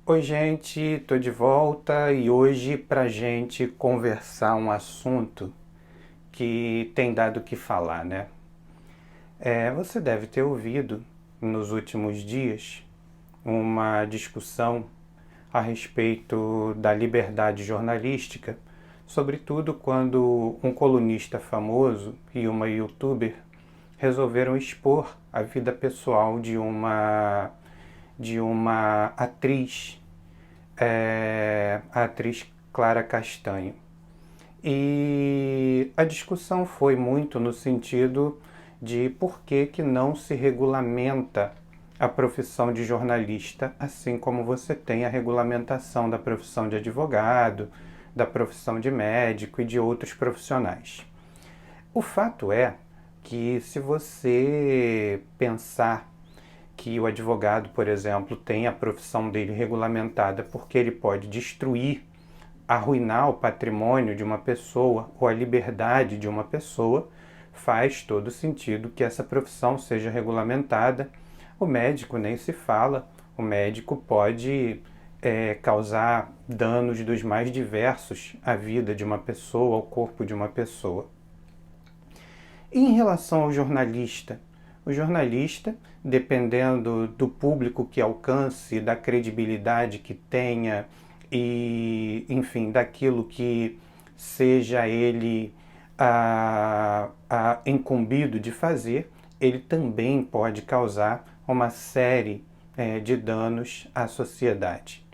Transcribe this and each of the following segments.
Oi, gente, tô de volta e hoje pra gente conversar um assunto que tem dado o que falar, né? Você deve ter ouvido nos últimos dias uma discussão a respeito da liberdade jornalística, sobretudo quando um colunista famoso e uma youtuber resolveram expor a vida pessoal de uma atriz, a atriz Clara Castanho. E a discussão foi muito no sentido de por que não se regulamenta a profissão de jornalista, assim como você tem a regulamentação da profissão de advogado, da profissão de médico e de outros profissionais. O fato é que, se você pensar que o advogado, por exemplo, tem a profissão dele regulamentada porque ele pode destruir, arruinar o patrimônio de uma pessoa ou a liberdade de uma pessoa, faz todo sentido que essa profissão seja regulamentada. O médico nem se fala, o médico pode causar danos dos mais diversos à vida de uma pessoa, ao corpo de uma pessoa. E em relação ao jornalista, o jornalista, dependendo do público que alcance, da credibilidade que tenha e, enfim, daquilo que seja ele incumbido de fazer, ele também pode causar uma série de danos à sociedade.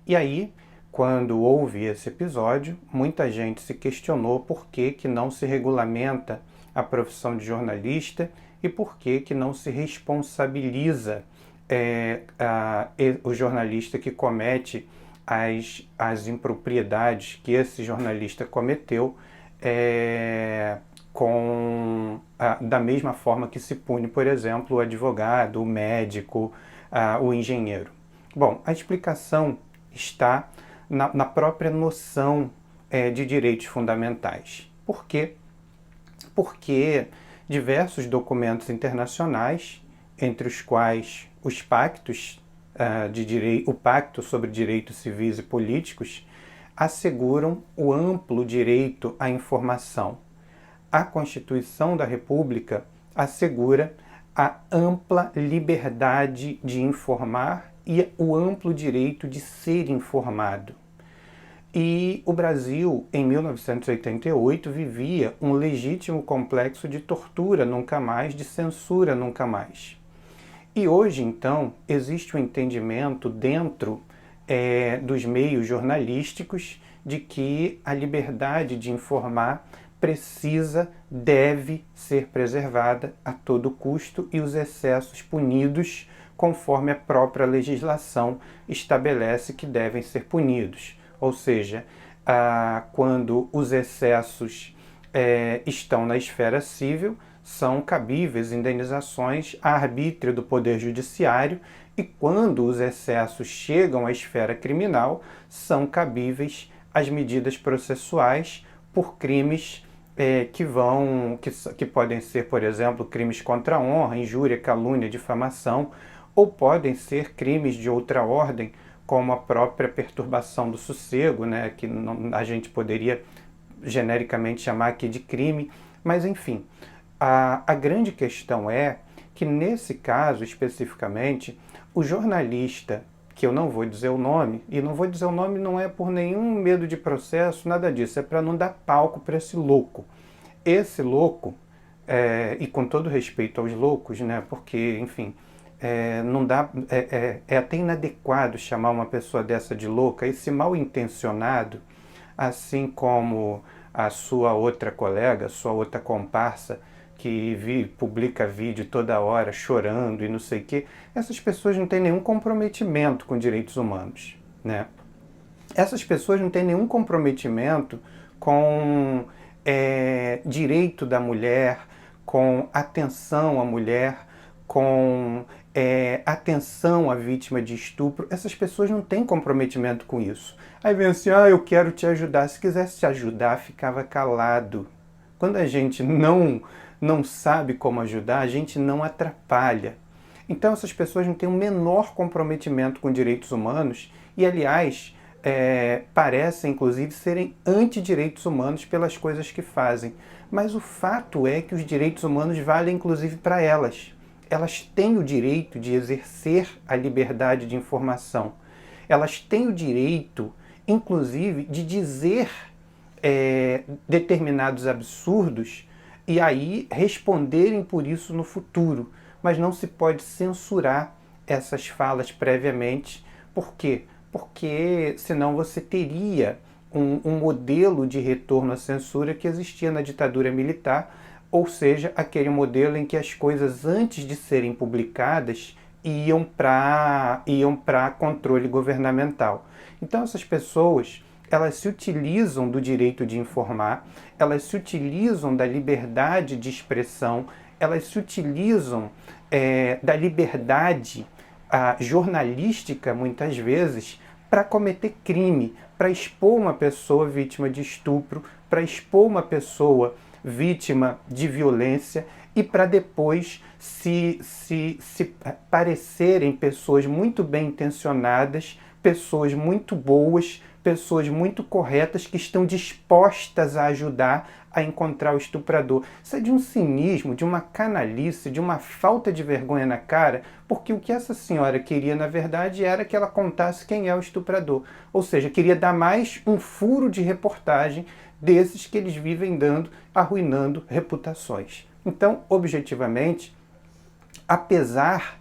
E aí, quando houve esse episódio, muita gente se questionou por que não se regulamenta a profissão de jornalista e por que não se responsabiliza o jornalista que comete as impropriedades que esse jornalista cometeu, da mesma forma que se pune, por exemplo, o advogado, o médico, o engenheiro. Bom, a explicação está na própria noção de direitos fundamentais. Por quê? Porque diversos documentos internacionais, entre os quais os pactos o Pacto sobre Direitos Civis e Políticos, asseguram o amplo direito à informação. A Constituição da República assegura a ampla liberdade de informar e o amplo direito de ser informado. E o Brasil, em 1988, vivia um legítimo complexo de tortura nunca mais, de censura nunca mais. E hoje, então, existe um entendimento dentro dos meios jornalísticos de que a liberdade de informar deve ser preservada a todo custo e os excessos punidos conforme a própria legislação estabelece que devem ser punidos. Ou seja, quando os excessos estão na esfera civil, são cabíveis indenizações a arbítrio do Poder Judiciário, e quando os excessos chegam à esfera criminal, são cabíveis as medidas processuais por crimes que podem ser, por exemplo, crimes contra a honra, injúria, calúnia, difamação, ou podem ser crimes de outra ordem, como a própria perturbação do sossego, né, que a gente poderia genericamente chamar aqui de crime, mas enfim. A grande questão é que, nesse caso especificamente, o jornalista, que eu não vou dizer o nome, e não vou dizer o nome não é por nenhum medo de processo, nada disso, é para não dar palco para esse louco. Esse louco, e com todo respeito aos loucos, né, porque, enfim, não dá, é até inadequado chamar uma pessoa dessa de louca, esse mal intencionado, assim como a sua outra colega, sua outra comparsa, que publica vídeo toda hora chorando e não sei o quê, essas pessoas não têm nenhum comprometimento com direitos humanos, né? Essas pessoas não têm nenhum comprometimento com direito da mulher, com atenção à mulher, com atenção à vítima de estupro. Essas pessoas não têm comprometimento com isso. Aí vem assim, eu quero te ajudar. Se quisesse te ajudar, ficava calado. Quando a gente não sabe como ajudar, a gente não atrapalha. Então essas pessoas não têm o menor comprometimento com direitos humanos e, aliás, parecem inclusive serem anti-direitos humanos pelas coisas que fazem. Mas o fato é que os direitos humanos valem inclusive para elas. Elas têm o direito de exercer a liberdade de informação. Elas têm o direito, inclusive, de dizer determinados absurdos e aí responderem por isso no futuro. Mas não se pode censurar essas falas previamente. Por quê? Porque senão você teria um modelo de retorno à censura que existia na ditadura militar, ou seja, aquele modelo em que as coisas antes de serem publicadas iam para controle governamental. Então essas pessoas, elas se utilizam do direito de informar, elas se utilizam da liberdade de expressão, elas se utilizam da liberdade jornalística, muitas vezes, para cometer crime, para expor uma pessoa vítima de estupro, para expor uma pessoa vítima de violência e para depois se parecerem pessoas muito bem intencionadas, pessoas muito boas, pessoas muito corretas que estão dispostas a ajudar a encontrar o estuprador. Isso é de um cinismo, de uma canalice, de uma falta de vergonha na cara, porque o que essa senhora queria, na verdade, era que ela contasse quem é o estuprador. Ou seja, queria dar mais um furo de reportagem desses que eles vivem dando, arruinando reputações. Então, objetivamente, apesar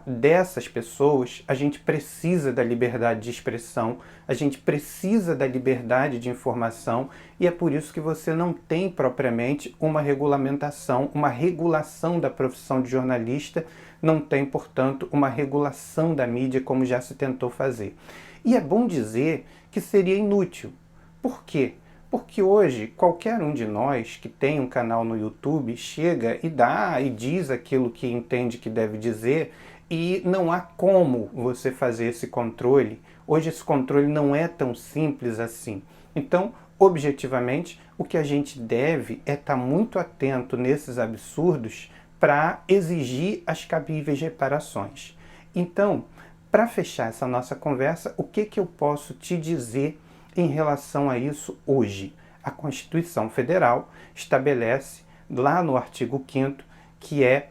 dessas pessoas, a gente precisa da liberdade de expressão, a gente precisa da liberdade de informação e é por isso que você não tem propriamente uma regulamentação, uma regulação da profissão de jornalista, não tem, portanto, uma regulação da mídia como já se tentou fazer. E é bom dizer que seria inútil. Por quê? Porque hoje qualquer um de nós que tem um canal no YouTube chega e dá e diz aquilo que entende que deve dizer e não há como você fazer esse controle. Hoje esse controle não é tão simples assim. Então, objetivamente, o que a gente deve é estar muito atento nesses absurdos para exigir as cabíveis reparações. Então, para fechar essa nossa conversa, o que eu posso te dizer em relação a isso hoje? A Constituição Federal estabelece lá no artigo 5º que é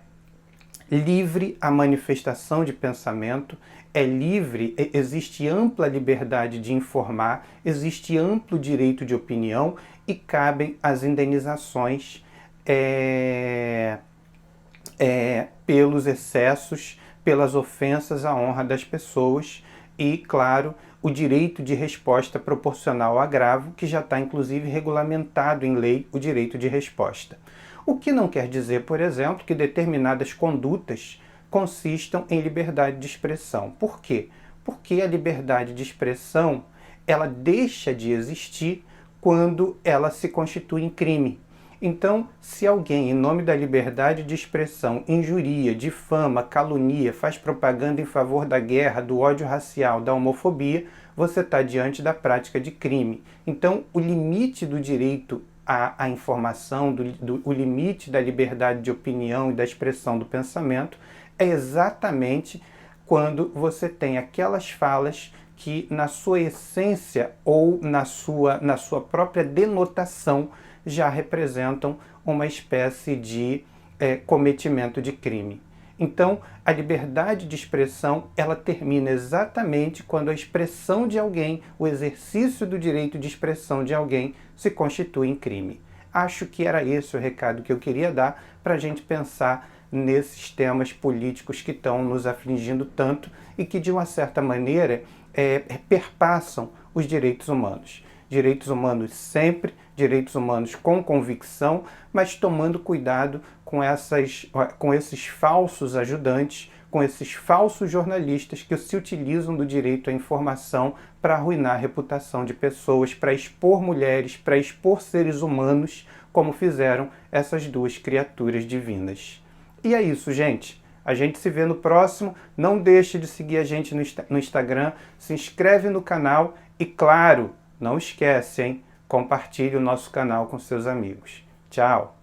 livre a manifestação de pensamento, é livre, existe ampla liberdade de informar, existe amplo direito de opinião e cabem as indenizações pelos excessos, pelas ofensas à honra das pessoas e, claro, o direito de resposta proporcional ao agravo, que já está inclusive regulamentado em lei o direito de resposta. O que não quer dizer, por exemplo, que determinadas condutas consistam em liberdade de expressão. Por quê? Porque a liberdade de expressão ela deixa de existir quando ela se constitui em crime. Então, se alguém, em nome da liberdade de expressão, injuria, difama, calunia, faz propaganda em favor da guerra, do ódio racial, da homofobia, você está diante da prática de crime. Então, o limite do direito à informação, o limite da liberdade de opinião e da expressão do pensamento é exatamente quando você tem aquelas falas que, na sua essência ou na sua própria denotação, já representam uma espécie de cometimento de crime. Então, a liberdade de expressão, ela termina exatamente quando a expressão de alguém, o exercício do direito de expressão de alguém, se constitui em crime. Acho que era esse o recado que eu queria dar para a gente pensar nesses temas políticos que estão nos afligindo tanto e que, de uma certa maneira, perpassam os direitos humanos. Direitos humanos sempre, direitos humanos com convicção, mas tomando cuidado com esses falsos ajudantes, com esses falsos jornalistas que se utilizam do direito à informação para arruinar a reputação de pessoas, para expor mulheres, para expor seres humanos, como fizeram essas duas criaturas divinas. E é isso, gente. A gente se vê no próximo. Não deixe de seguir a gente no Instagram, se inscreve no canal e, claro, não esquece, hein? Compartilhe o nosso canal com seus amigos. Tchau!